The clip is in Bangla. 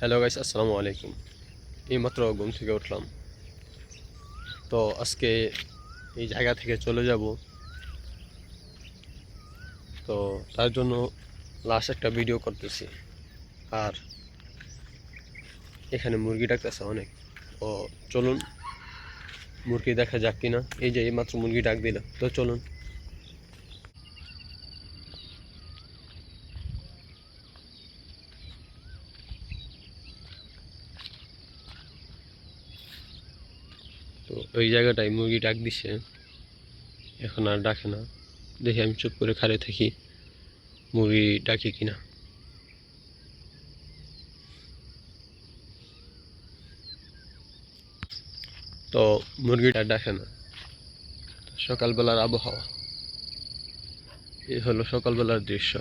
হ্যালো গাইস, আসসালামু আলাইকুম। এইমাত্র ঘুম থেকে উঠলাম। তো আজকে এই জায়গা থেকে চলে যাব। তো তার জন্য লাস্ট একটা ভিডিও করতেছি। আর এখানে মুরগি ডাকতেছে অনেক। তো চলুন মুরগি দেখা যাক কিনা। এই যে এইমাত্র মুরগি ডাক দিল, তো চলুন। তো ওই জায়গাটায় মুরগি ডাক দিছে, এখন আর ডাকে না। দেখি আমি চুপ করে খাড়ে থাকি, মুরগি ডাকে কিনা। তো মুরগিটা ডাকে না। সকালবেলার আবহাওয়া, এই হলো সকালবেলার দৃশ্য।